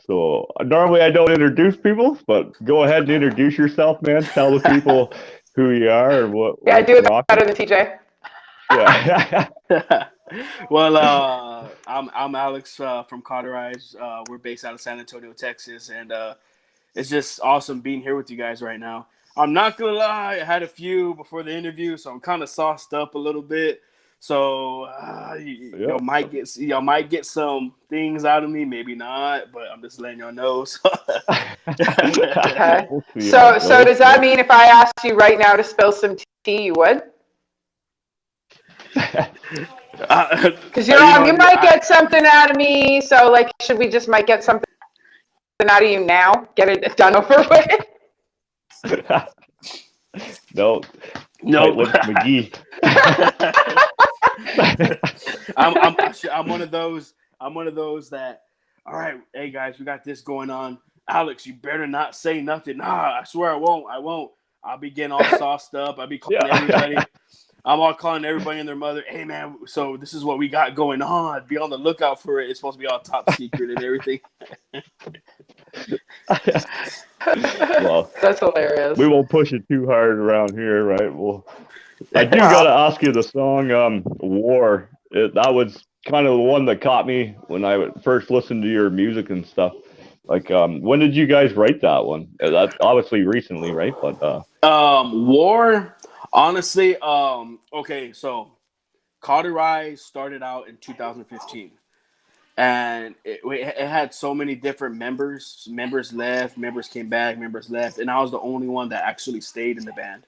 So normally I don't introduce people, but go ahead and introduce yourself, man. Tell the people who you are and Yeah, I what's do it rocking. better than TJ. Yeah. Well, I'm Alex from Cauterize. We're based out of San Antonio, Texas, and it's just awesome being here with you guys right now. I'm not gonna lie, I had a few before the interview, so I'm kind of sauced up a little bit. So Yeah. y'all might get some things out of me, maybe not, but I'm just letting y'all know. So. Okay. We'll see how So it goes. does that mean if I asked you right now to spill some tea, you would? Because you might get something out of me. So like, should we just might get something out of you now? Get it done over with. No, No, tight lips McGee. I'm one of those. I'm one of those that. All right, hey guys, we got this going on. Alex, you better not say nothing. Nah, I swear I won't. I won't. I'll be getting all sauced up. I'll be calling everybody. I'm all calling everybody and their mother. Hey man, so this is what we got going on. Be on the lookout for it. It's supposed to be all top secret and everything. Well, That's hilarious. we won't push it too hard around here, right? Well, I do gotta ask you the song "War." That was kind of the one that caught me when I first listened to your music and stuff. Like, when did you guys write that one? That's obviously recently, right? But War. Honestly, okay, so Cauterize started out in 2015. And it had so many different members. Members left, members came back, members left, and I was the only one that actually stayed in the band.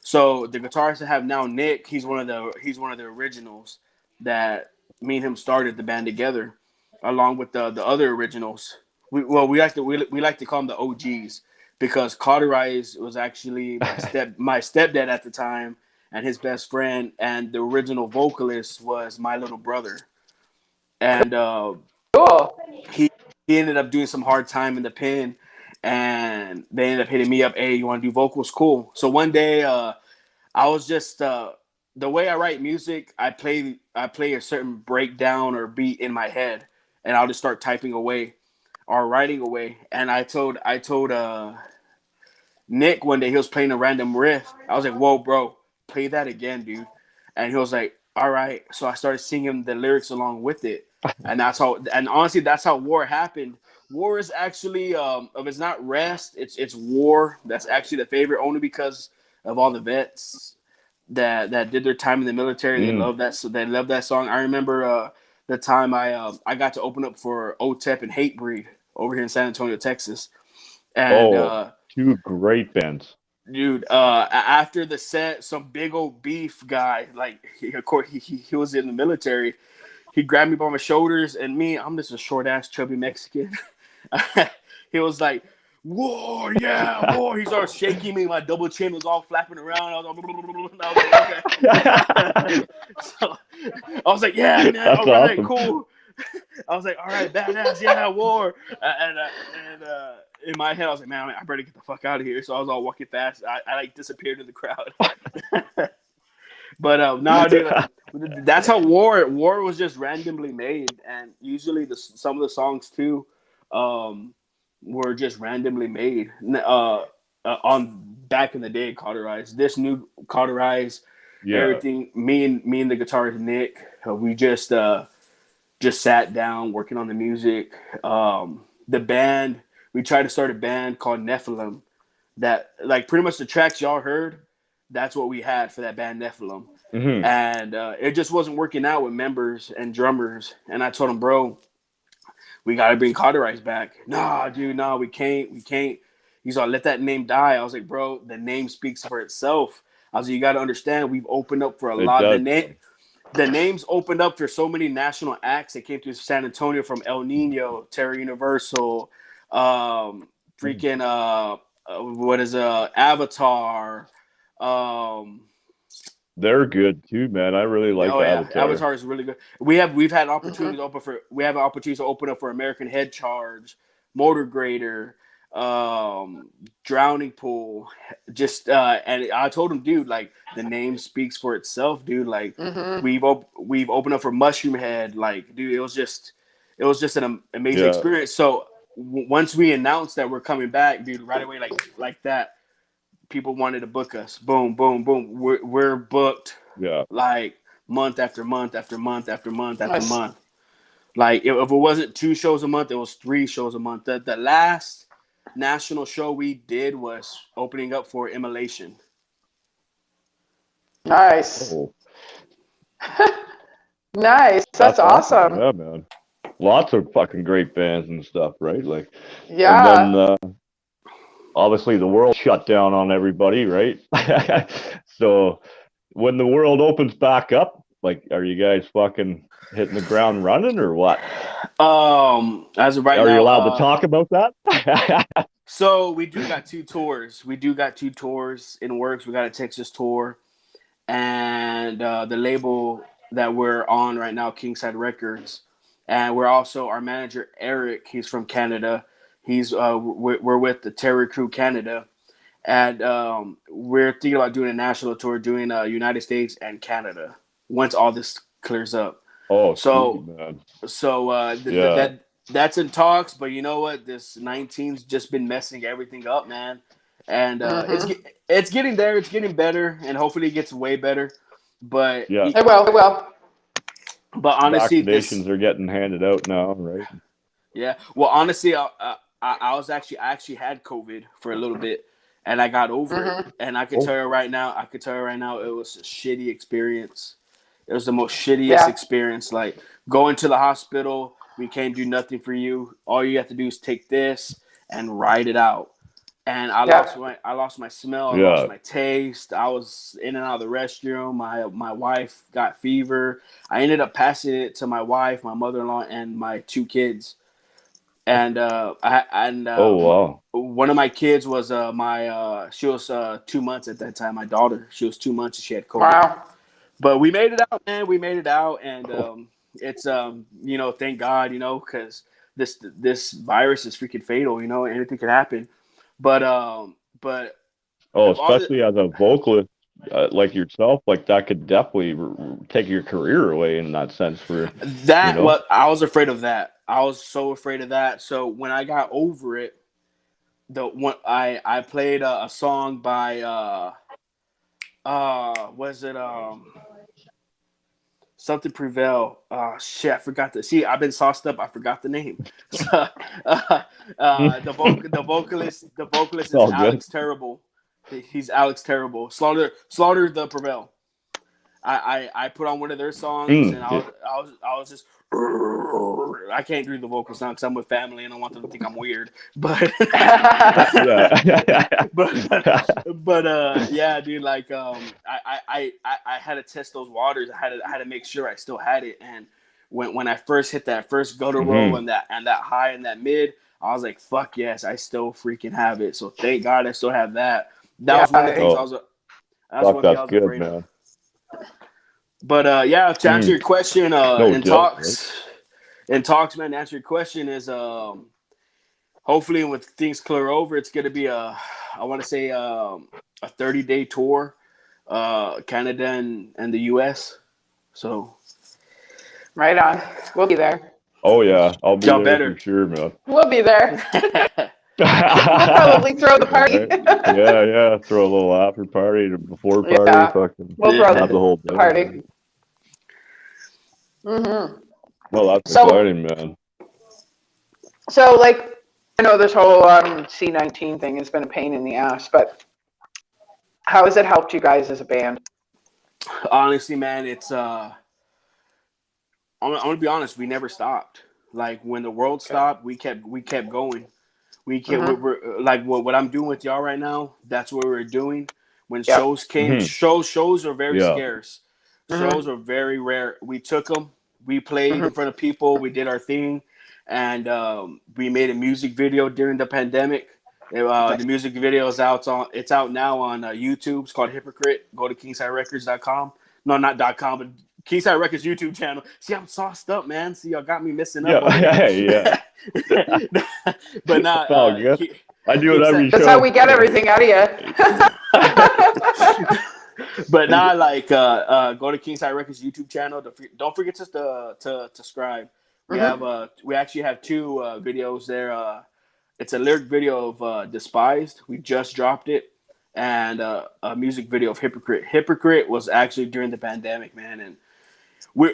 So the guitarist I have now, Nick, he's one of the originals that me and him started the band together, along with the other originals. We like to call them the OGs because Cauterize was actually my stepdad at the time and his best friend, and the original vocalist was my little brother. And Cool. he ended up doing some hard time in the pen, and they ended up hitting me up. Hey, you want to do vocals? Cool. So one day, I was just the way I write music. I play a certain breakdown or beat in my head, and I'll just start typing away or writing away. And I told Nick one day, he was playing a random riff. I was like, "Whoa, bro, play that again, dude." And he was like, "All right." So I started singing the lyrics along with it, and that's how. And honestly, that's how War happened. War is actually, if it's not rest, it's war. That's actually the favorite, only because of all the vets that did their time in the military. They love that. So they love that song. I remember the time I got to open up for OTEP and Hatebreed over here in San Antonio, Texas, and two great bands. dude, after the set, some big old beef guy, like of course he was in the military. He grabbed me by my shoulders, and I'm just a short ass chubby Mexican. He was like, "War, yeah, war." He started shaking me. My double chin was all flapping around. I was like, okay. So I was like, "Yeah, man, That's all right, awesome. cool." I was like, "All right, badass, yeah, war." And in my head, I was like, "Man, I better get the fuck out of here." So I was all walking fast. I like disappeared in the crowd. But no, dude, that's how War was just randomly made, and usually some of the songs too were just randomly made on back in the day. Cauterize this new Cauterize, everything. Me and the guitarist Nick, we just sat down working on the music. The band, we tried to start a band called Nephilim. That like pretty much the tracks y'all heard. That's what we had for that band Nephilim. Mm-hmm. And it just wasn't working out with members and drummers. And I told him, "Bro, we got to bring Cauterize back." "Nah, dude, nah, we can't. He's like, "Let that name die." I was like, "Bro, the name speaks for itself." I was like, "You got to understand, we've opened up for a It lot." does. The names opened up for so many national acts that came to San Antonio, from El Nino, Terra Universal, freaking what is Avatar. They're good too, man. I really like Avatar. Avatar is really good. We've had opportunities to open up for American Head Charge, Motor Grader, Drowning Pool. Just and I told him, dude, like the name speaks for itself, dude. Like we've opened up for Mushroom Head. Like, dude, it was just an amazing experience. So once we announced that we're coming back, dude, right away, like that, people wanted to book us. Boom, boom, boom. We're booked. Yeah. Like month after month after month after month after Nice. month. Like if it wasn't 2 shows a month, it was 3 shows a month. The last national show we did was opening up for Immolation. Nice. Oh, Nice. That's awesome. Yeah, man. Lots of fucking great bands and stuff, right? Like, Yeah. and then obviously the world shut down on everybody, right? So when the world opens back up, like, are you guys fucking hitting the ground running or what? As of right now, are you allowed to talk about that? So we do got 2 tours. We do got 2 tours in works. We got a Texas tour, and the label that we're on right now, Kingside Records, and we're also our manager Eric. He's from Canada. He's we're with the Terror Crew Canada, and we're thinking about doing a national tour, doing United States and Canada once all this clears up. Oh, so sweet, man. So that's in talks, but you know what? This 19's just been messing everything up, man. And it's getting there. It's getting better, and hopefully it gets way better. But yeah, it will. But honestly, vaccinations are getting handed out now, right? Yeah. Well, honestly, I actually had COVID for a little bit, and I got over it. And I can tell you right now, it was a shitty experience. It was the most shittiest experience. Like going to the hospital, we can't do nothing for you. All you have to do is take this and ride it out. And I lost my smell. I lost my taste. I was in and out of the restroom. My wife got fever. I ended up passing it to my wife, my mother-in-law, and my 2 kids. And oh wow, one of my kids was she was 2 months at that time. My daughter, she was 2 months and she had COVID. Wow. But we made it out, man. We made it out, and it's thank God, because this virus is freaking fatal. Anything could happen. But especially as a vocalist like yourself, like that could definitely take your career away in that sense. For that, what I was afraid of that. I was so afraid of that. So when I got over it, I played a song by was it something Prevail? Shit, I forgot the. See, I've been sauced up. I forgot the name. So, the vocalist is Alex Terrible. He's Alex Terrible. Slaughter the Prevail. I put on one of their songs and I was just. I can't do the vocals now because I'm with family and I want them to think I'm weird. But yeah, dude. Like I had to test those waters. I had to make sure I still had it. And when I first hit that first gutter roll and that high and that mid, I was like, fuck yes, I still freaking have it. So thank God I still have that. That was one of the things I was. That's one thing I was afraid of. But to answer your question, talks, man, to answer your question is hopefully when things clear over, it's gonna be a 30-day tour, Canada and the US. So right on. We'll be there. Oh yeah, I'll be there for sure, man. We'll be there. We'll probably throw the party. Yeah. Throw a little after party to before party. Yeah. Fucking we'll throw the whole party. Mm-hmm. Well, that's exciting, man. So, like, I know this whole C-19 thing has been a pain in the ass, but how has it helped you guys as a band? Honestly, man, it's I'm gonna be honest. We never stopped. Like when the world stopped, we kept going. We kept we're like what I'm doing with y'all right now. That's what we're doing. When shows came, shows are very scarce. Shows are very rare. We took them. We played in front of people. We did our thing, and we made a music video during the pandemic. The music video is out. It's out now on YouTube. It's called Hypocrite. Go to KingsideRecords.com. No, not .com, but Kingside Records YouTube channel. See, I'm sauced up, man. See, y'all got me missing up. Yeah. But not. Good. I do it every show. That's how we get everything out of you. But now, like, go to Kingside Records YouTube channel. Don't forget to subscribe. We actually have 2 videos there. It's a lyric video of Despised. We just dropped it. And a music video of Hypocrite. Hypocrite was actually during the pandemic, man. And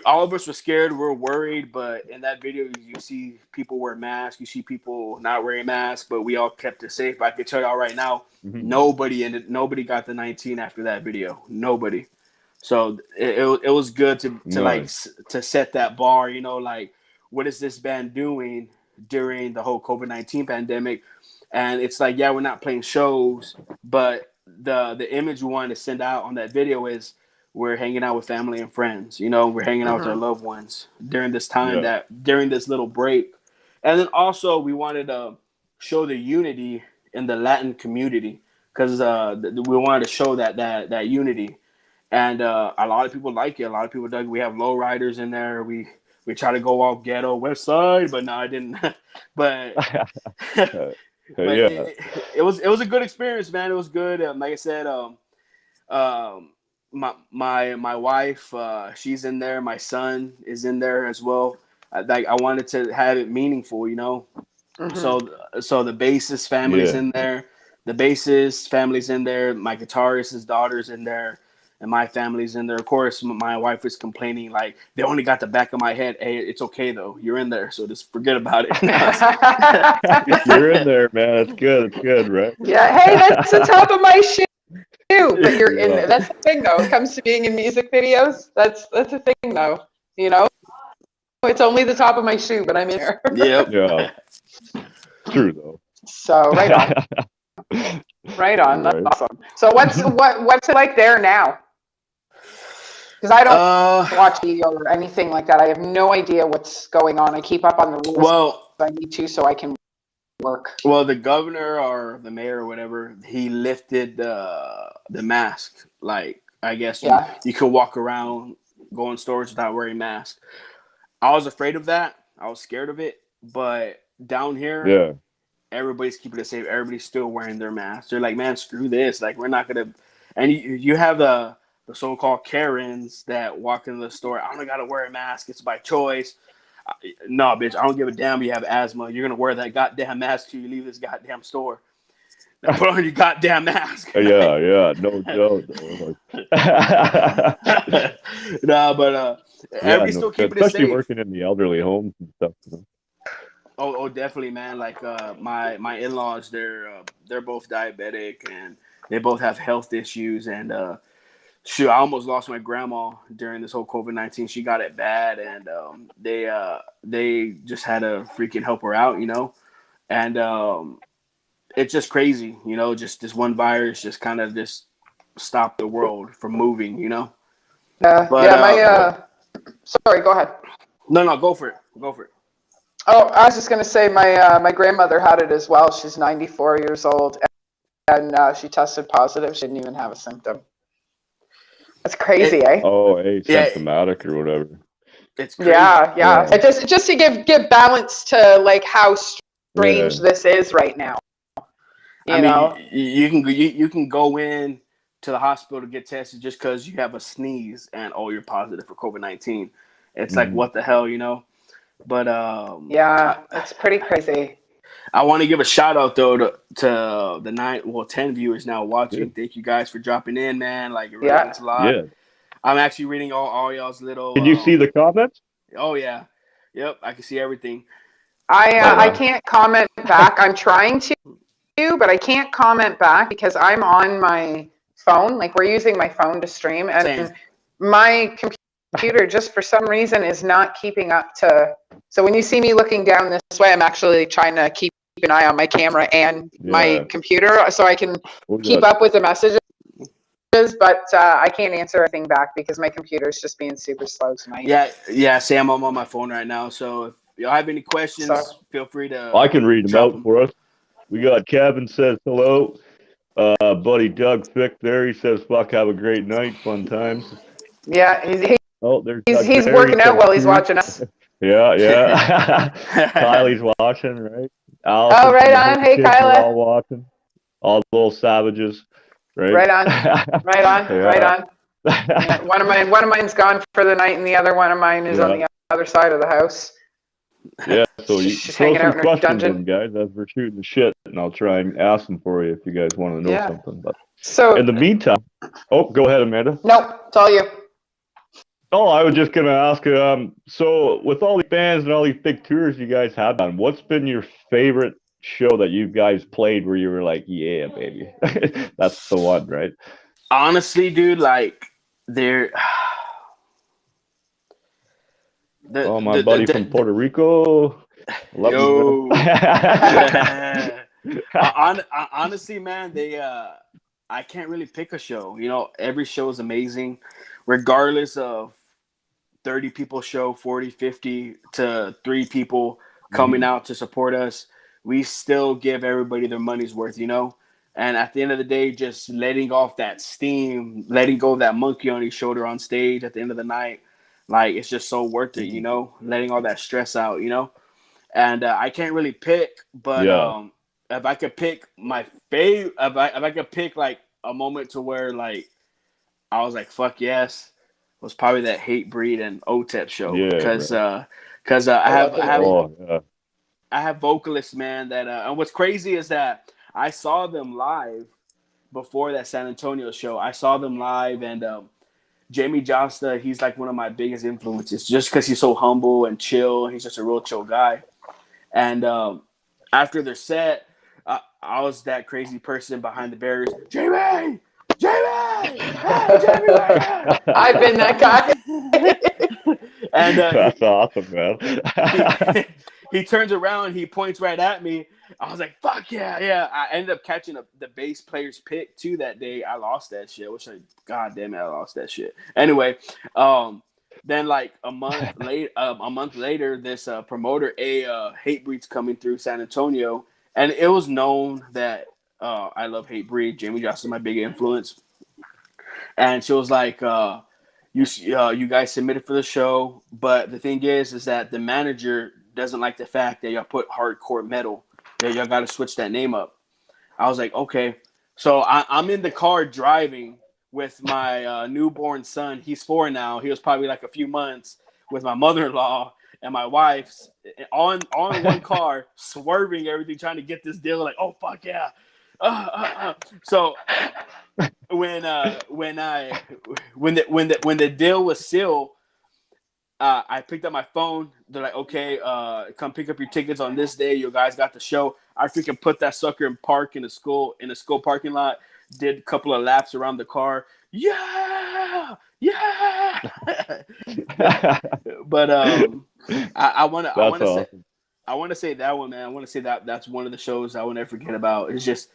all of us were scared. We were worried. But in that video, you see people wear masks. You see people not wearing masks. But we all kept it safe. But I can tell y'all right now, nobody got the 19 after that video. Nobody. So it was good to to set that bar. You know, like, what is this band doing during the whole COVID-19 pandemic? And it's like, yeah, we're not playing shows, but the image we wanted to send out on that video is we're hanging out with family and friends. You know, we're hanging out with our loved ones during this time, during this little break. And then also we wanted to show the unity in the Latin community, because we wanted to show that unity. And a lot of people like it. A lot of people dug it. We have lowriders in there. We try to go all ghetto West Side, but no, I didn't. but it was a good experience, man. It was good. Like I said, my wife, she's in there. My son is in there as well. Like, I wanted to have it meaningful, you know. So the bassist family's in there. The bassist family's in there. My guitarist's daughter's in there. And my family's in there. Of course, my wife was complaining, like, they only got the back of my head. Hey, it's okay, though. You're in there, so just forget about it. You're in there, man. It's good. It's good, right? Yeah. Hey, that's the top of my shoe. But you're in there. That's the thing, though. When it comes to being in music videos, that's the thing, though. You know? It's only the top of my shoe, but I'm in there. Yep. Yeah. True, though. So, right on. Right on. That's awesome. So what's it like there now? Because I don't watch media or anything like that. I have no idea what's going on. I keep up on the rules. Well, I need to, so I can work. Well, the governor or the mayor or whatever, he lifted the mask. Like, I guess you could walk around, go in stores without wearing masks. I was afraid of that. I was scared of it. But down here, everybody's keeping it safe. Everybody's still wearing their masks. They're like, man, screw this. Like, we're not gonna. And you have the so-called Karens that walk into the store. I don't gotta wear a mask. It's by choice. No, bitch, I don't give a damn. You have asthma. You're gonna wear that goddamn mask till you leave this goddamn store. Now put on your goddamn mask. Yeah, no joke. No, but everybody's still keeping it safe. Especially working in the elderly homes and stuff. You know? Oh, definitely, man. Like my in-laws, they're both diabetic and they both have health issues. And shoot, I almost lost my grandma during this whole COVID-19. She got it bad, and they just had to freaking help her out, you know. And it's just crazy, you know. Just this one virus just kind of just stopped the world from moving, you know. Sorry, go ahead. No, go for it. Oh, I was just going to say my grandmother had it as well. She's 94 years old, and she tested positive. She didn't even have a symptom. That's crazy, eh? Oh, asymptomatic or whatever. It's crazy. Yeah. It just to give balance to like how strange this is right now. You know, you can go in to the hospital to get tested just because you have a sneeze and you're positive for COVID-19. It's like, what the hell, you know? But it's pretty crazy. I want to give a shout out though to the 10 viewers now watching. Yeah. Thank you guys for dropping in, man. Like, it really means a lot. Yeah. I'm actually reading all y'all's little. Did you see the comments? Oh yeah, yep. I can see everything. I can't comment back. I'm trying to, but I can't comment back because I'm on my phone. Like, we're using my phone to stream, and my computer just for some reason is not keeping up to. So when you see me looking down this way, I'm actually trying to keep an eye on my camera and my computer so I can keep up with the messages. But I can't answer anything back because my computer is just being super slow tonight. Yeah. Sam, I'm on my phone right now, so if y'all have any questions, feel free to. I can read them out for us. We got Kevin says hello. Buddy Doug Fick there. He says, "Fuck, have a great night, fun times." Yeah, he's working out while he's watching us. Yeah. Kylie's watching, right? Allison, right on. Hey, Kyla. All watching. All the little savages, right? Right on. Yeah, one of mine's gone for the night, and the other one of mine is on the other side of the house. Yeah, so you She's throw hanging some out in her questions in, dungeon. guys, as we're shooting the shit, and I'll try and ask them for you if you guys want to know Yeah. something. But in So, the meantime, go ahead, Amanda. nope, it's all you. Oh, I was just gonna ask. So with all these bands and all these big tours you guys have done, what's been your favorite show that you guys played where you were like, yeah, baby, that's the one, right? Honestly, dude, like there, Oh, my buddy from Puerto Rico, love you, yo, yeah. Honestly, man, I can't really pick a show. You know, every show is amazing, regardless of 30 people show, 40, 50 to 3 people coming out to support us. We still give everybody their money's worth, you know? And at the end of the day, just letting off that steam, letting go of that monkey on your shoulder on stage at the end of the night, like it's just so worth it, you know? Letting all that stress out, you know? And I can't really pick, but Yeah. if I could pick my favorite, if I could pick like a moment to where like I was like, fuck yes, was probably that Hate Breed and OTEP show Yeah, because right. Oh, Yeah. I have vocalists, man, that and what's crazy is that I saw them live before that San Antonio show. I saw them live, and Jamie Josta, he's like one of my biggest influences just because he's so humble and chill. He's just a real chill guy. And after their set, I was that crazy person behind the barriers. Jamie, hey, Jamie, I've been that guy. and That's awesome, man. he turns around, he points right at me. I was like, "Fuck yeah, yeah!" I ended up catching the bass player's pick too that day. I lost that shit. Which God damn it, I lost that shit. Anyway, then like a month later, this promoter, Hate Breed's coming through San Antonio, and it was known that I love Hate Breed. Jamie Johnson is my big influence, and she was like, you guys submitted for the show, but the thing is that the manager doesn't like the fact that y'all put hardcore metal. That y'all got to switch that name up." I was like, okay. So I'm in the car driving with my newborn son. He's 4 now. He was probably like a few months with my mother-in-law and my wife's on one car, swerving everything, trying to get this deal. Like, oh fuck yeah. So when the deal was sealed, I picked up my phone. They're like, okay, come pick up your tickets on this day. You guys got the show. I freaking put that sucker in park in the school parking lot. Did a couple of laps around the car. Yeah. But I want to say that one, man. I want to say that's one of the shows I will never forget about. It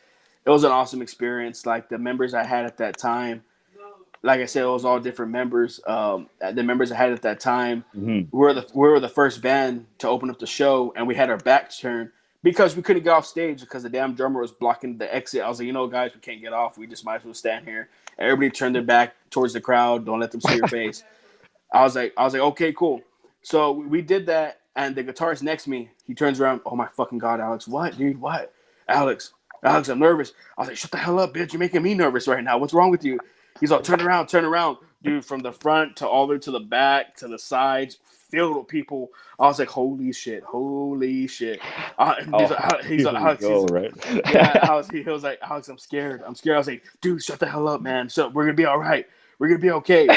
was an awesome experience. Like the members I had at that time. Like I said, it was all different members. The members I had at that time, we were the first band to open up the show, and we had our backs turned because we couldn't get off stage because the damn drummer was blocking the exit. I was like, guys, we can't get off. We just might as well stand here. Everybody turned their back towards the crowd. Don't let them see your face. I was like, okay, cool. So we did that, and the guitarist next to me, he turns around. Oh my fucking God, Alex! What, dude? What, Alex, I'm nervous. I was like, shut the hell up, bitch! You're making me nervous right now. What's wrong with you? He's like, turn around, dude. From the front to all the way to the back to the sides, filled with people. I was like, holy shit. He's like, Alex, right? yeah. He was like, Alex, I'm scared. I was like, dude, shut the hell up, man. So we're gonna be all right. We're gonna be okay.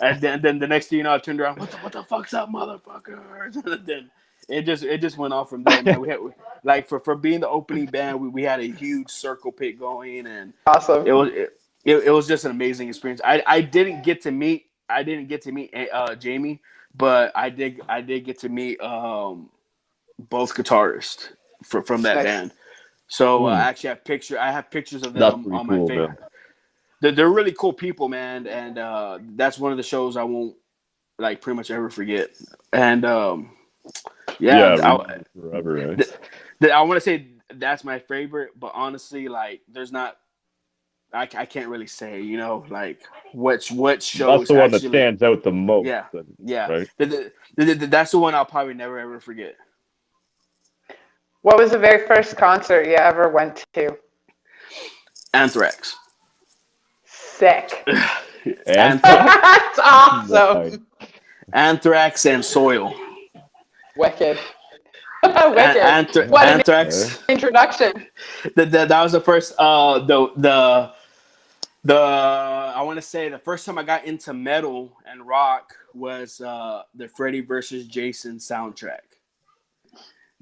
And then the next thing you know, I turned around. What the fuck's up, motherfuckers? And then it just went off from there, man. We had like for being the opening band, we had a huge circle pit going, and Awesome. it was just an amazing experience. I didn't get to meet Jamie, but I did get to meet both guitarists from that band. So I actually have pictures of them on my Facebook. They're really cool people, man, and that's one of the shows I won't like pretty much ever forget. And forever, right? I want to say that's my favorite, but honestly, like there's not. I can't really say, like what show. That's the one that stands out the most. Yeah. Right? That's the one I'll probably never ever forget. What was the very first concert you ever went to? Anthrax. Sick. Anthrax? That's awesome. Anthrax and Soil. Wicked. Wicked. What an Anthrax. introduction. That was the first. I want to say the first time I got into metal and rock was the Freddy versus Jason soundtrack.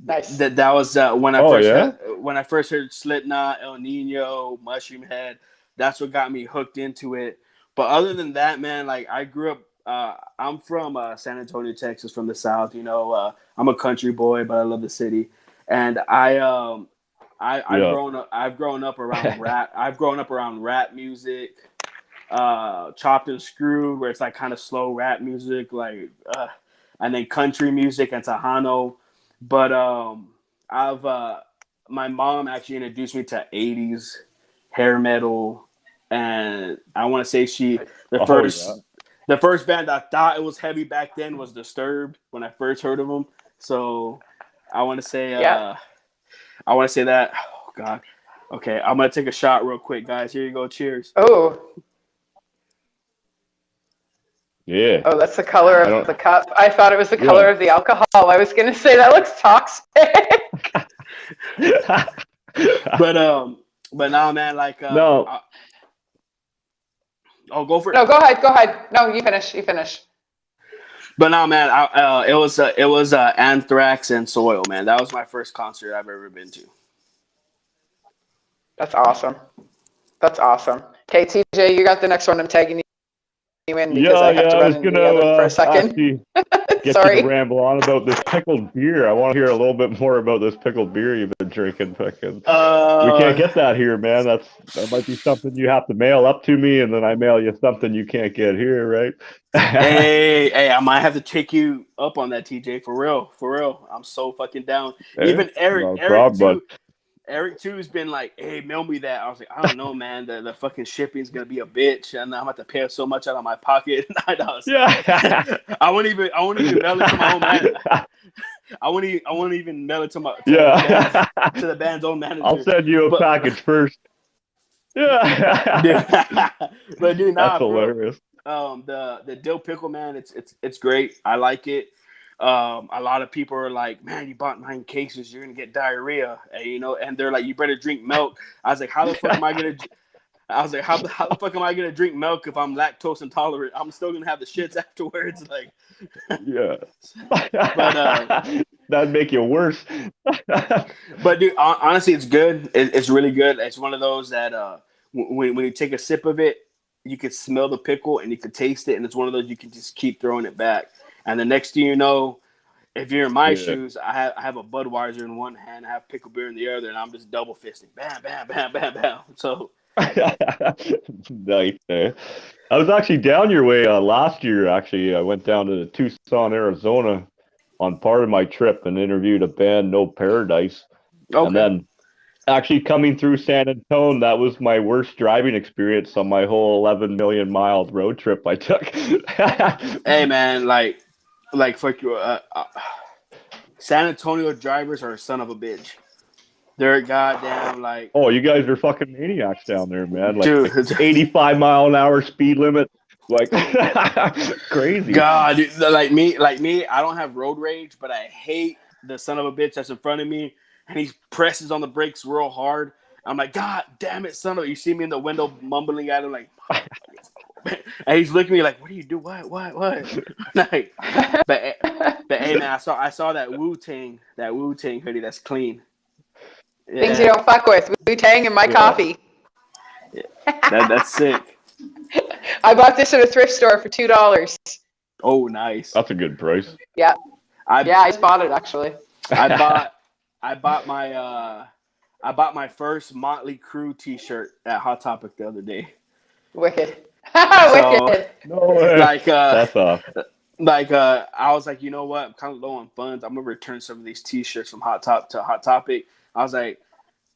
Nice. That was when I first heard Slipknot, El Nino, Mushroom Head. That's what got me hooked into it. But other than that, man, like I grew up. I'm from San Antonio, Texas, from the South. You know, I'm a country boy, but I love the city. And I've grown up around rap. I've grown up around rap music, chopped and screwed, where it's like kind of slow rap music, like, and then country music and Tejano. But my mom actually introduced me to 80s hair metal, and I want to say the first band I thought it was heavy back then was Disturbed when I first heard of them. So I want to say that. Oh God. Okay, I'm gonna take a shot real quick, guys. Here you go. Cheers. Oh. Yeah. Oh, that's the color of the cup. I thought it was the color of the alcohol. I was gonna say that looks toxic. But now, man, like no. Go for it. No, go ahead. No, you finish. But no, man, it was Anthrax and Soil, man. That was my first concert I've ever been to. That's awesome. Okay, TJ, you got the next one. I'm tagging you in because I have to run into the oven for a second. Sorry. To ramble on about this pickled beer. I want to hear a little bit more about this pickled beer you've been drinking. We can't get that here, man. That might be something you have to mail up to me, and then I mail you something you can't get here, right? hey, I might have to take you up on that, TJ. For real. I'm so fucking down. Hey, even Eric too has been like, hey, mail me that. I was like, I don't know, man. The fucking shipping's gonna be a bitch, and I'm gonna have to pay so much out of my pocket. I won't even mail it to my own man. I won't even mail it to the band's own manager. I'll send you a package first. Yeah. But dude, that's hilarious. The dill pickle, man, it's great. I like it. A lot of people are like, man, you bought 9 cases, you're gonna get diarrhea, and they're like, you better drink milk. I was like, how the fuck am I gonna drink milk if I'm lactose intolerant? I'm still gonna have the shits afterwards. Like, yeah. But that'd make you worse. But dude, honestly, it's good. It's really good. It's one of those that when you take a sip of it, you can smell the pickle and you can taste it, and it's one of those you can just keep throwing it back. And the next thing you know, if you're in my shoes, I have a Budweiser in one hand, I have pickle beer in the other, and I'm just double fisting, bam, bam, bam, bam, bam. So nice. I was actually down your way last year. Actually, I went down to Tucson, Arizona, on part of my trip and interviewed a band, No Paradise. Okay. And then actually coming through San Antonio, that was my worst driving experience on my whole 11 million mile road trip I took. Hey man, like fuck you. San Antonio drivers are a son of a bitch. They're goddamn like. Oh, you guys are fucking maniacs down there, man. Like, dude, 85 mile an hour speed limit. Like crazy. God, dude, like me, I don't have road rage, but I hate the son of a bitch that's in front of me, and he presses on the brakes real hard. I'm like, God damn it, son of a! You see me in the window mumbling at him like, and he's looking at me like, what do you do? What? Like, but hey man, I saw that Wu-Tang hoodie that's clean. Yeah. Things you don't fuck with. Wu-Tang and my coffee. Yeah. That's sick. I bought this at a thrift store for $2. Oh, nice. That's a good price. Yeah. I just bought it actually. I bought my first Motley Crue T-shirt at Hot Topic the other day. Wicked. Wicked. No way. That's off. I was like, you know what? I'm kind of low on funds. I'm gonna return some of these T-shirts from Hot Topic. I was like,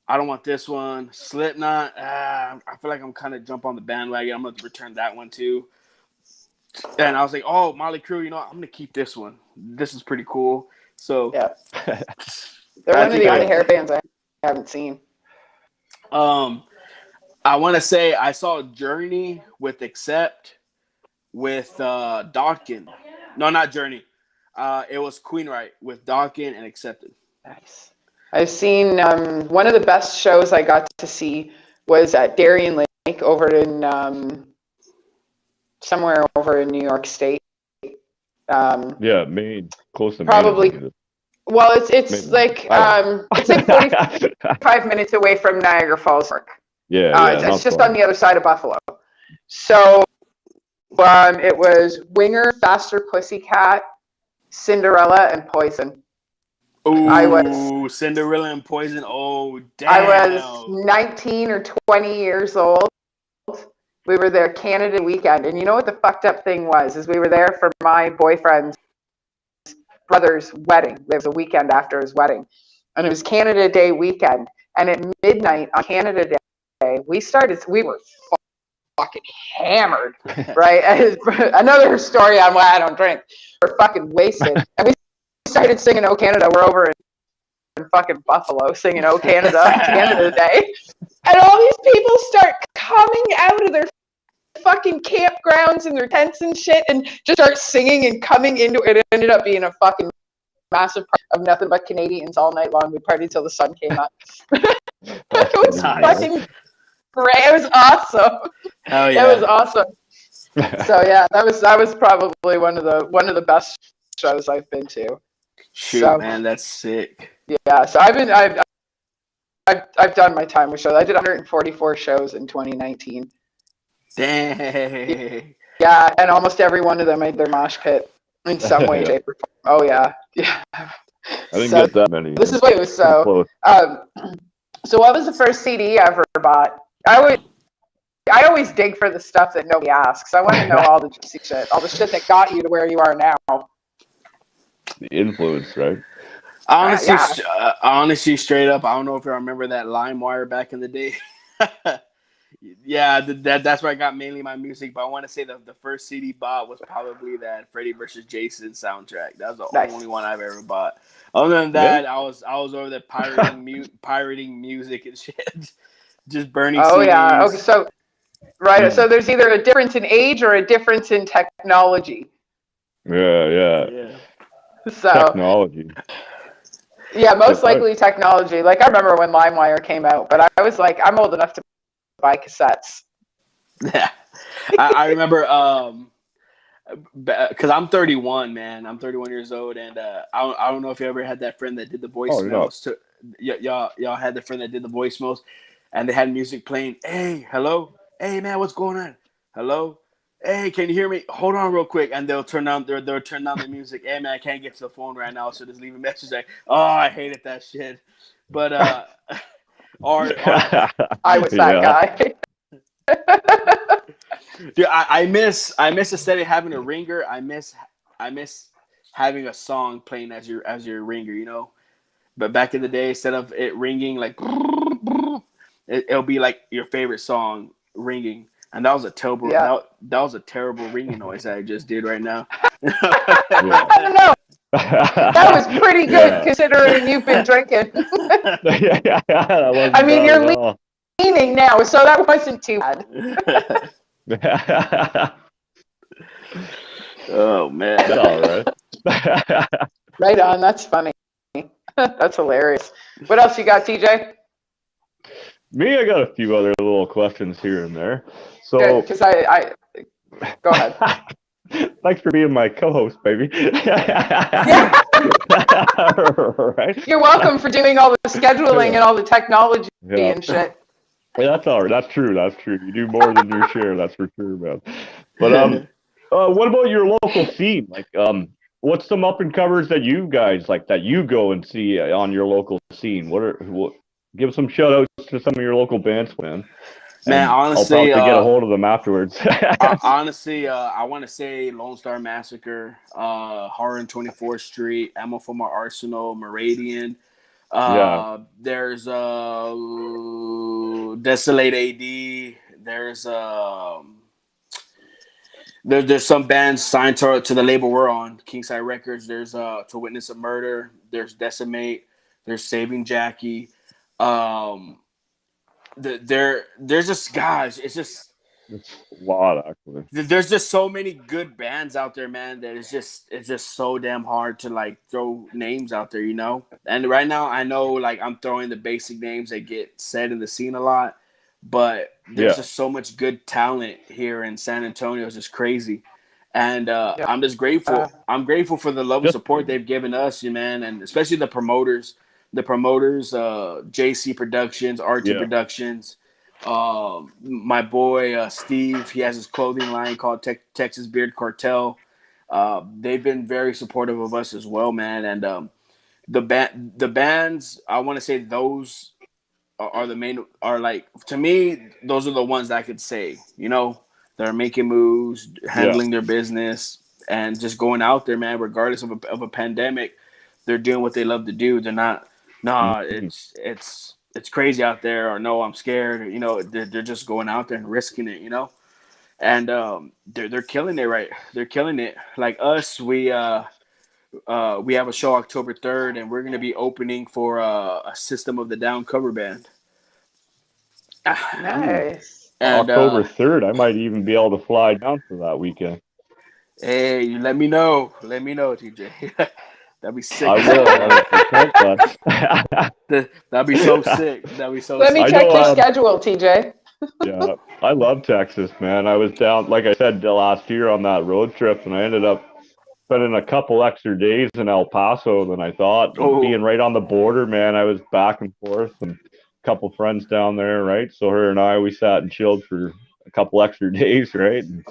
I don't want this one. Slipknot. I feel like I'm kind of jump on the bandwagon. I'm gonna return that one too. And I was like, oh, Motley Crue. You know what? I'm gonna keep this one. This is pretty cool. So yeah, they're one of the only hair bands I haven't seen. I want to say I saw Journey with Accept with Dawkins. No, not Journey. It was Queenright with Dawkins and Accepted. Nice. I've seen one of the best shows I got to see was at Darien Lake over in somewhere over in New York State. Yeah, Maine, close to probably. Maine. Well, it's like 45 minutes away from Niagara Falls. Yeah, it's just on the other side of Buffalo. So it was Winger, Faster Pussycat, Cinderella, and Poison. Ooh, Cinderella and Poison. Oh, damn. I was 19 or 20 years old. We were there Canada weekend. And you know what the fucked up thing was? Is we were there for my boyfriend's brother's wedding. There was a weekend after his wedding. And it was Canada Day weekend. And at midnight on Canada Day, we were fucking hammered, right? Another story on why I don't drink. We're fucking wasted. And we started singing "Oh Canada." We're over in fucking Buffalo singing "Oh Canada" on Canada Day. And all these people start coming out of their fucking campgrounds and their tents and shit and just start singing and coming into it. It ended up being a fucking massive part of nothing but Canadians all night long. We partied till the sun came up. It was fucking great. It was awesome. Oh yeah. It was awesome. So yeah, that was probably one of the best shows I've been to. Shoot, man, that's sick. Yeah, so I've done my time with shows. I did 144 shows in 2019. Dang. Yeah, and almost every one of them made their mosh pit in some way, shape, or form. Oh yeah. I didn't get that many. This is what it was so. So what was the first CD I ever bought? I always dig for the stuff that nobody asks. I want to know all the juicy shit, all the shit that got you to where you are now. The influence, right? Honestly, straight up, I don't know if you remember that LimeWire back in the day. Yeah, that's where I got mainly my music. But I want to say the first CD bought was probably that Freddy vs. Jason soundtrack. That was the only one I've ever bought. Other than that, I was over there pirating music and shit, just burning. Oh CDs. yeah. Okay, so right. So there's either a difference in age or a difference in technology. Yeah. So technology. Yeah, most likely technology. Like I remember when LimeWire came out, but I was like, I'm old enough to buy cassettes. Yeah, I remember because I'm 31, man. I'm 31 years old, and I don't know if you ever had that friend that did the voicemails. Y'all had the friend that did the voicemails, and they had music playing. Hey, hello, hey man, what's going on? Hello, hey, can you hear me? Hold on real quick, and they'll turn down the music. Hey man, I can't get to the phone right now, so just leave a message like, oh, I hated that shit. But I was that guy. Dude, I miss instead of having a ringer, I miss having a song playing as your ringer, you know. But back in the day, instead of it ringing like, it'll be like your favorite song ringing, and that was a terrible that was a terrible ringing noise that I just did right now. I don't know. That was pretty good considering you've been drinking. I mean, you're leaning now, so that wasn't too bad. Oh man, that's all right. Right on. That's funny. That's hilarious. What else you got, TJ? Me, I got a few other little questions here and there. So, because I go ahead. Thanks for being my co-host, baby. Right? You're welcome for doing all the scheduling and all the technology and shit. Yeah, that's all right. That's true. You do more than your share. That's for sure, man. But what about your local scene? Like, what's some up and covers that you guys like that you go and see on your local scene? Give some shout outs to some of your local bands, man. Man, honestly, I'll probably get a hold of them afterwards. Honestly, I want to say Lone Star Massacre, Horror in 24th Street, Ammo from Our Arsenal, Meridian. There's Desolate AD. There's some bands signed to the label we're on, Kingside Records. There's To Witness a Murder. There's Decimate. There's Saving Jackie. There's just guys. It's just It's a lot, actually. There's just so many good bands out there, man, that it's just so damn hard to like throw names out there, you know. And right now, I know like I'm throwing the basic names that get said in the scene a lot, but there's Yeah. just so much good talent here in San Antonio. It's just crazy, and Yeah. I'm just grateful. I'm grateful for the love and Just support they've given us, you man, and especially the promoters. The promoters, JC Productions, RT yeah. Productions. My boy Steve, he has his clothing line called Texas Beard Cartel. They've been very supportive of us as well, man. And the bands, I want to say those are the main, are like, to me, those are the ones that I could say, you know, that are making moves, Yeah. handling their business, and just going out there, man. Regardless of a pandemic, they're doing what they love to do. They're not, nah, Mhm. it's crazy out there, or no, I'm scared. Or, you know, they're just going out there and risking it, you know. And they're killing it, right? They're killing it. Like us, we have a show October 3rd, and we're gonna be opening for a System of the Down cover band. Ooh. Nice. And October 3rd, I might even be able to fly down for that weekend. hey, you let me know. Let me know, TJ. That'd be sick I as hell, will, man. 100%, but That'd be so sick. That'd be so Let me I sick. check know, your schedule, TJ. yeah, I love Texas, man. I was down, like I said, the last year on that road trip, and I ended up spending a couple extra days in El Paso than I thought. And Oh, being right on the border, man, I was back and forth, and a couple friends down there, right? So her and I, we sat and chilled for a couple extra days, right? And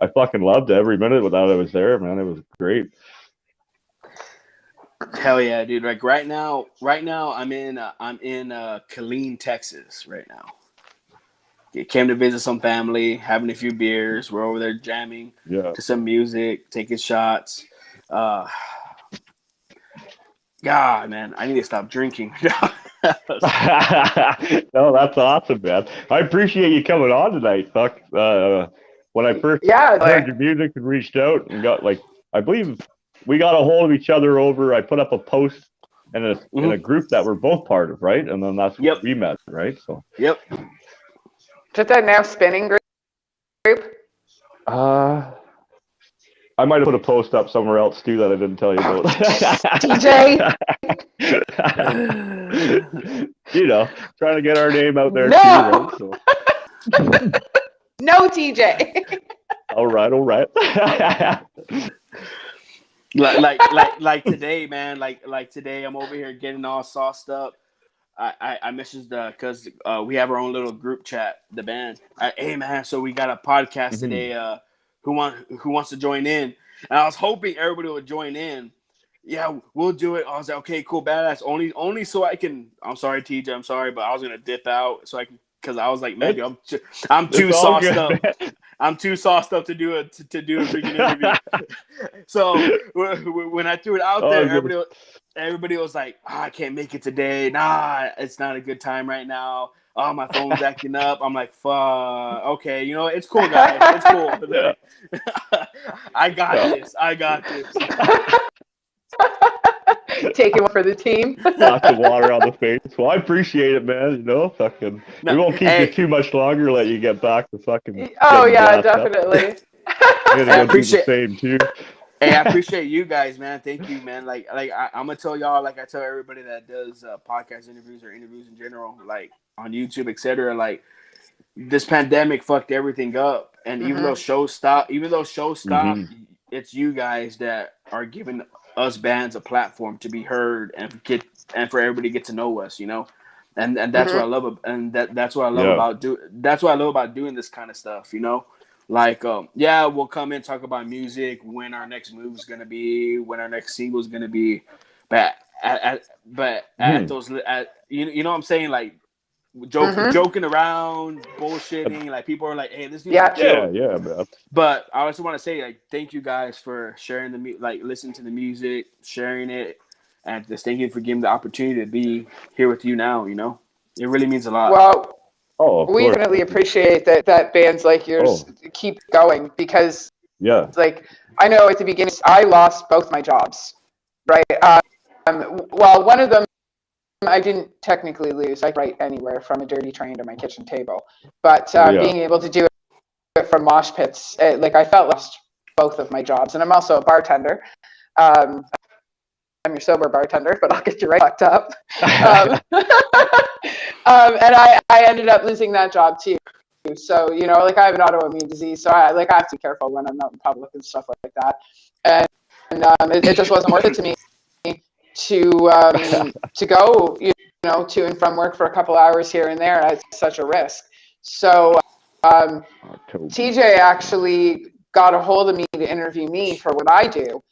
I fucking loved every minute that I was there, man. It was great. hell yeah, dude! Like right now, I'm in Killeen, Texas, right now. Came to visit some family, having a few beers. We're over there jamming Yeah. to some music, taking shots. Uh, God, man, I need to stop drinking. No, that's awesome, man. I appreciate you coming on tonight. Fuck. When I first Yeah, heard your music and reached out and got like, I believe we got a hold of each other over. I put up a post in a Mhm. group that we're both part of, right? And then that's where Yep, we met, right? So, yep. just that now spinning group. uh, I might have put a post up somewhere else too that I didn't tell you Oh, about. TJ, You know, trying to get our name out there too, right? no, So, no, TJ. all right, all right. Like today, man. Like today, I'm over here getting all sauced up. I messaged because we have our own little group chat, the band. Hey man, so we got a podcast Mhm. today. Who wants to join in? And I was hoping everybody would join in. Yeah, we'll do it. I was like, okay, cool, badass. Only so I can. I'm sorry, TJ. I'm sorry, but I was gonna dip out so I can, because I was like, man, It's dude, I'm it's too all sauced good, up. man. I'm too sauced up to do a freaking interview. So when I threw it out Oh, there, good. everybody was like, oh, I can't make it today. Nah, it's not a good time right now. Oh, my phone's acting up. I'm like, fuck. Okay, you know, it's cool, guys. It's cool. Yeah. I got Yeah. this. I got this. Taking one for the team. Knock the water on the face. Well, I appreciate it, man. You know, fucking, No, we won't keep you hey, too much longer. Let you get back to fucking Oh getting yeah, gassed up. definitely. I'm gonna I go do the appreciate. same too. Hey, I appreciate you guys, man. Thank you, man. I'm gonna tell y'all, like I tell everybody that does podcast interviews or interviews in general, like on YouTube, etc. Like, this pandemic fucked everything up, and Hmm. even though shows Hmm. stopped, it's you guys that are giving us bands a platform to be heard and for everybody to get to know us, you know. And that's what I Hmm. love, and that's what I love Yeah. about that's what I love about doing this kind of stuff, you know. Like, yeah, we'll come in, talk about music, when our next move is gonna be, when our next single is gonna be, but at Hmm. those at you know what I'm saying, like, Hmm. joking around, bullshitting. Like, people are like, "Hey, this needs to be Yeah. Yeah, chilled." yeah, man. But I also want to say, like, thank you guys for sharing like, listening to the music, sharing it, and just thank you for giving the opportunity to be here with you now. You know, it really means a lot. Well, Oh, of we course. definitely appreciate that bands like yours Oh, keep going because, yeah. like, I know at the beginning I lost both my jobs, right? Well, one of them I didn't technically lose. I could write anywhere from a dirty train to my kitchen table, but Yeah. being able to do from mosh pits. Like I felt lost both of my jobs, and I'm also a bartender. I'm your sober bartender, but I'll get you right fucked up. And I ended up losing that job too. So, like I have an autoimmune disease, so I have to be careful when I'm out in public and stuff like that. And it just wasn't worth it to me to go, to and from work for a couple hours here and there. It's such a risk. So TJ actually got a hold of me to interview me for what I do.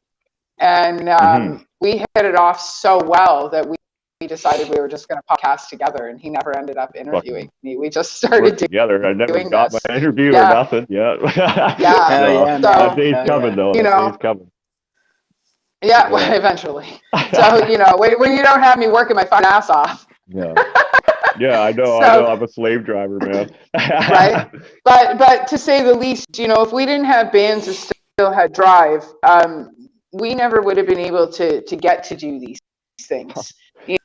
And we hit it off so well that we decided we were just going to podcast together, and he never ended up interviewing me. We just started together. I never got this. my interview or nothing. Yeah. Yeah. That day's coming though. That day's coming. Yeah, well, eventually. So, when you don't have me working my fucking ass off. Yeah. Yeah, I know. I'm a slave driver, man. Right. But to say the least, if we didn't have bands that still had drive, we never would have been able to get to do these things.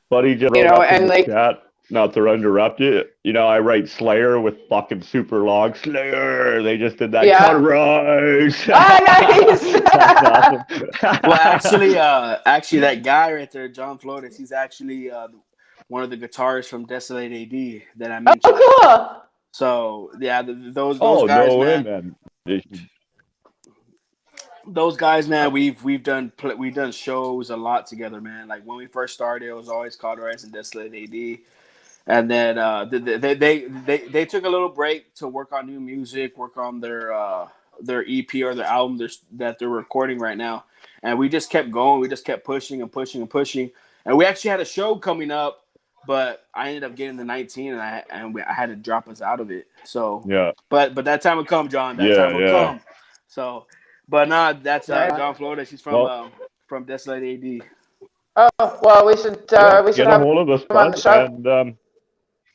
Buddy just and like chat, not to interrupt you. I write Slayer with fucking super long Slayer. They just did that cut rise. Oh, nice. That's awesome. Well, actually, that guy right there, John Flores, he's actually one of the guitarists from Desolate AD that I mentioned. Oh, cool. So yeah, those guys, no way, man. Those guys, man, we've done shows a lot together, man. Like when we first started, it was always Cauterized and Desolate AD, and then they took a little break to work on new music, work on their EP or their album that they're recording right now, and we just kept going. We just kept pushing and pushing and pushing, and we actually had a show coming up, but I ended up getting the 19, and I had to drop us out of it. So yeah, but that time will come, John. That time will come. So. But that's John Flores. He's from Desolate AD. Oh well, we should get a hold of us on the show. And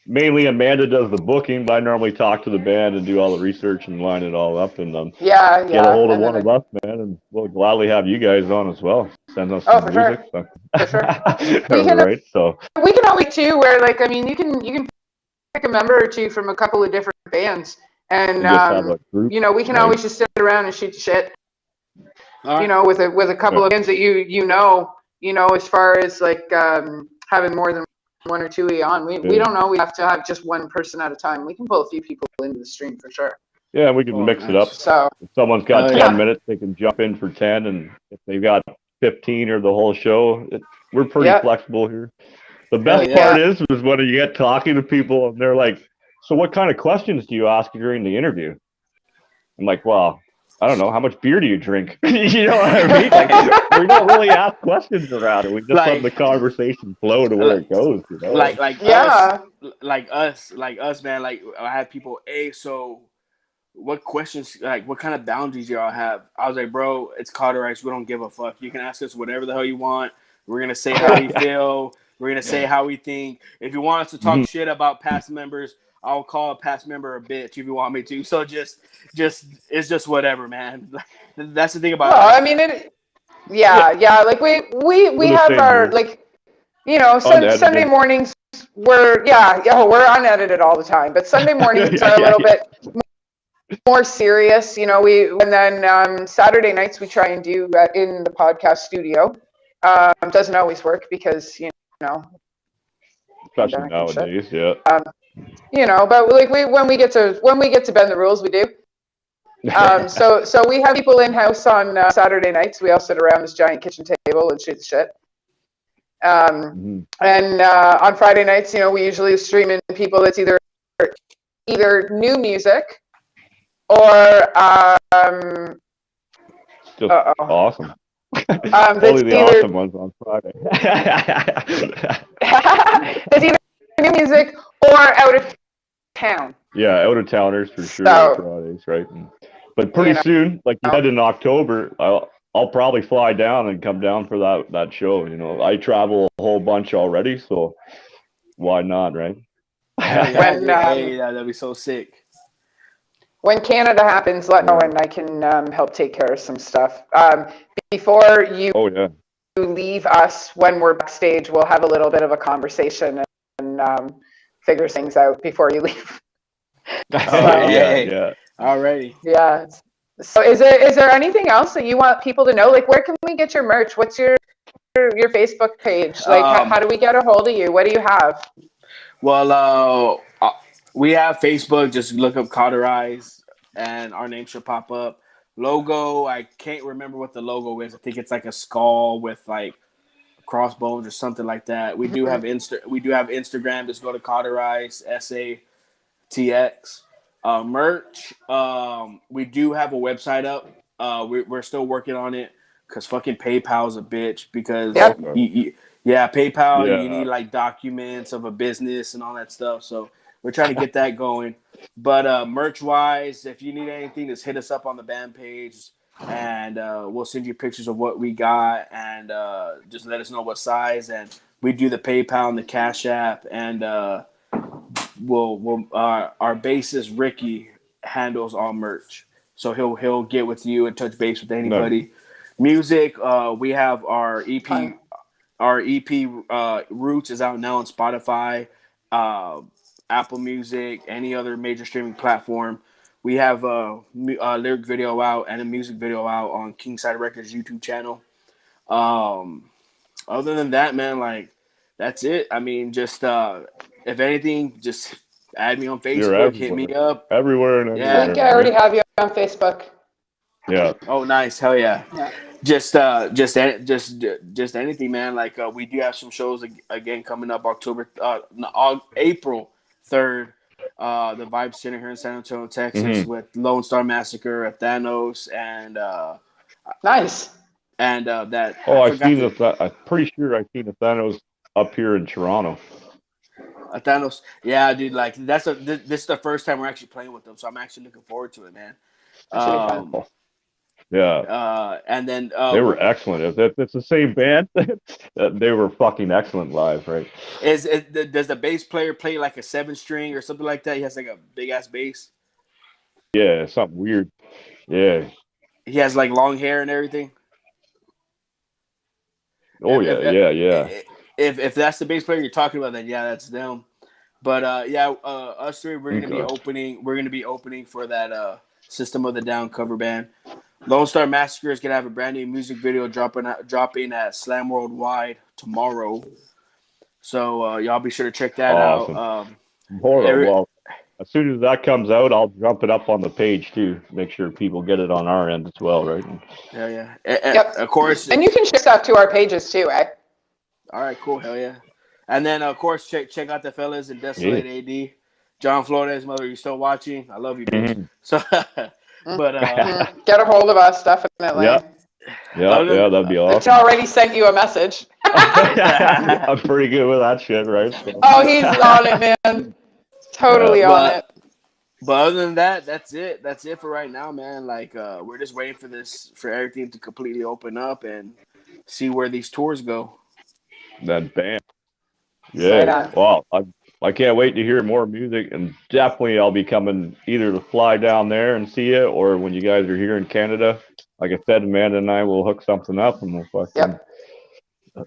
mainly Amanda does the booking, but I normally talk to the band and do all the research and line it all up. And get a hold of one of us, man, and we'll gladly have you guys on as well. Send us some music. Sure. For sure. We can always too. Where you can pick a member or two from a couple of different bands, and we can always just sit around and shoot shit. Right. With a couple of bands that as far as having more than one or two on. We don't know. We have to have just one person at a time. We can pull a few people into the stream for sure. Yeah, we can mix it up. So if someone's got 10 minutes, they can jump in for 10, and if they've got 15 or the whole show, we're pretty flexible here. The best part is when you get talking to people and they're like, "So what kind of questions do you ask during the interview?" I'm like, "Well, I don't know. How much beer do you drink?" You know what I mean? We don't really ask questions around it. We just let the conversation flow to where it goes. Like us, man. Like I have people, so what questions? What kind of boundaries y'all have? I was like, bro, it's Cauterized. We don't give a fuck. You can ask us whatever the hell you want. We're gonna say how we feel. We're gonna say how we think. If you want us to talk shit about past members, I'll call a past member a bitch if you want me to. So just it's just whatever, man. That's the thing about it. I mean, Like we have our Sunday mornings. We're unedited all the time, but Sunday mornings are a little bit more serious. And then Saturday nights we try and do in the podcast studio. Doesn't always work because especially nowadays, but when we get to bend the rules, we do. So we have people in house on Saturday nights. We all sit around this giant kitchen table and shoot shit. And on Friday nights, we usually stream in people that's either new music or just awesome. Only the awesome ones on Friday. It's either new music or out of town. Yeah, out of towners for sure. Fridays, right? But pretty soon, like you said in October, I'll probably fly down and come down for that show. I travel a whole bunch already, so why not, right? That'd be so sick. When Canada happens, let me know and I can help take care of some stuff. Before you leave us, when we're backstage, we'll have a little bit of a conversation and figure things out before you leave. Alrighty. Yeah. So is there anything else that you want people to know? Like, where can we get your merch? What's your Facebook page? Like, how do we get a hold of you? What do you have? Well, we have Facebook. Just look up Cauterize, and our name should pop up. Logo, I can't remember what the logo is. I think it's like a skull with like crossbones or something like that. We do have Instagram. Just go to Cauterize SATX. Merch. We do have a website up. We're still working on it because fucking PayPal's a bitch. Because PayPal, you need like documents of a business and all that stuff. So we're trying to get that going. But merch wise, if you need anything, just hit us up on the band page, and we'll send you pictures of what we got, and just let us know what size. And we do the PayPal and the Cash App, and our bassist Ricky handles all merch, so he'll get with you and touch base with anybody. No. Music, we have our EP. Our EP Roots is out now on Spotify, Apple Music, any other major streaming platform. We have a lyric video out and a music video out on Kingside Records YouTube channel. Other than that, man, like that's it. I mean, just if anything, just add me on Facebook, hit me up. Everywhere and everywhere. I think I already have you on Facebook. Yeah. Oh, nice. Hell yeah. Just anything, man. Like we do have some shows again coming up April 3rd. The Vibe Center here in San Antonio, Texas, with Lone Star Massacre, at Thanos, and nice. And that. Oh, I'm pretty sure I've seen the Thanos up here in Toronto. Thanos, yeah, dude. Like this is the first time we're actually playing with them, so I'm actually looking forward to it, man. Yeah. And then they were excellent. If it's the same band, they were fucking excellent live, right? Does the bass player play like a 7-string or something like that? He has like a big ass bass. Yeah, something weird. Yeah. He has like long hair and everything. Oh yeah. If that's the bass player you're talking about, then yeah, that's them. But us three, we're gonna be opening. We're gonna be opening for that System of the Down cover band. Lone Star Massacre is gonna have a brand new music video dropping at Slam Worldwide tomorrow. So y'all be sure to check that out. Well, as soon as that comes out, I'll jump it up on the page too. Make sure people get it on our end as well, right? Yeah. Yep. Of course. And you can share stuff to our pages too, eh? All right, cool. Hell yeah. And then of course check out the fellas in Desolate AD. John Flores, mother, you're still watching. I love you, bitch. So. But get a hold of us, definitely. Yeah, that'd be awesome. It's already sent you a message. I'm pretty good with that shit, right? So. Oh, he's on it, man. Totally on it. But other than that, that's it. That's it for right now, man. Like we're just waiting for everything to completely open up and see where these tours go. That band. Yeah. Wow. I can't wait to hear more music, and definitely I'll be coming either to fly down there and see it, or when you guys are here in Canada. Like I said, Amanda and I will hook something up, and we'll fucking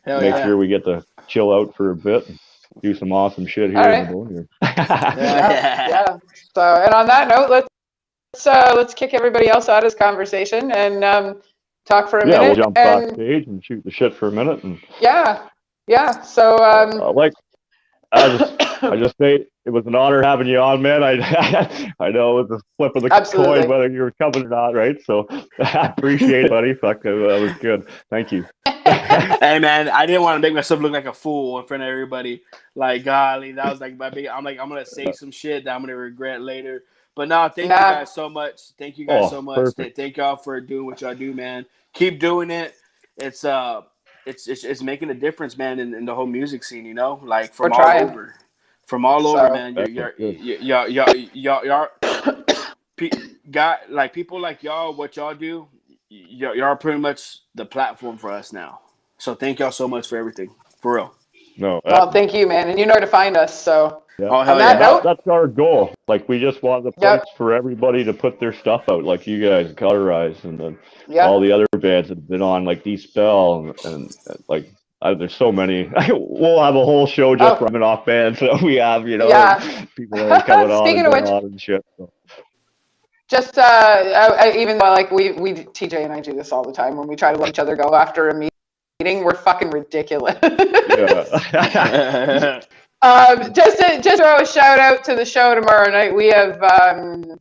make sure we get to chill out for a bit and do some awesome shit here in the Boneyard. Yeah. So, and on that note, let's kick everybody else out of this conversation and talk for a minute. Yeah, we'll jump backstage and shoot the shit for a minute. And yeah. So I just say it was an honor having you on, man. I know it was a flip of the coin whether you were coming or not, right? So I appreciate it, buddy. Fuck, that was good. Thank you. Hey, man, I didn't want to make myself look like a fool in front of everybody. Like, golly, that was like my big. I'm gonna say some shit that I'm gonna regret later. But no, thank you guys so much. Thank you guys so much. Perfect. Thank y'all for doing what y'all do, man. Keep doing it. It's making a difference, man, in the whole music scene. You know, like from all over, man. Y'all, people like y'all, what y'all do, y'all are pretty much the platform for us now. So thank y'all so much for everything, for real. No, well, thank you, man, and you know where to find us. So that's our goal. Like we just want the place for everybody to put their stuff out, like you guys, Cauterize, and then all the other bands that have been on, like D-Spell, and like there's so many. We'll have a whole show just running off bands that we have, people that are coming on and shit. So. just even though like we TJ and I do this all the time when we try to let each other go after a meeting, we're fucking ridiculous. Yeah. Just throw a shout out to the show tomorrow night. We have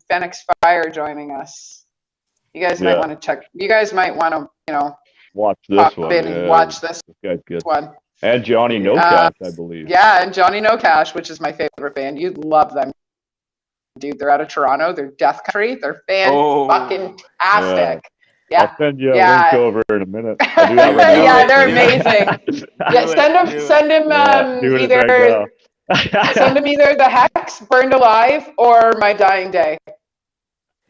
Phoenix Fire joining us. You guys might want to check. You guys might want to, watch this one. And watch this one. And Johnny No Cash, I believe. Yeah, and Johnny No Cash, which is my favorite band. You'd love them, dude. They're out of Toronto. They're Death Country. They're fan-fucking-tastic. Yeah. I'll send you a link over in a minute. I'll do that right now. Yeah, they're amazing. Send him either the Hex, Burned Alive, or My Dying Day.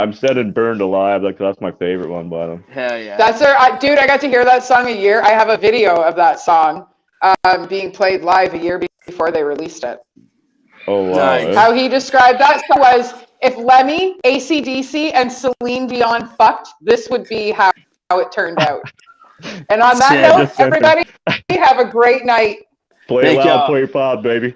I'm sending Burned Alive. That's my favorite one by them. Hell yeah. That's dude, I got to hear that song a year. I have a video of that song being played live a year before they released it. Oh, wow. Nice. How he described that was, if Lemmy, AC/DC, and Celine Dion fucked, this would be how it turned out. And on that note, everybody, have a great night. Play loud, play proud, baby.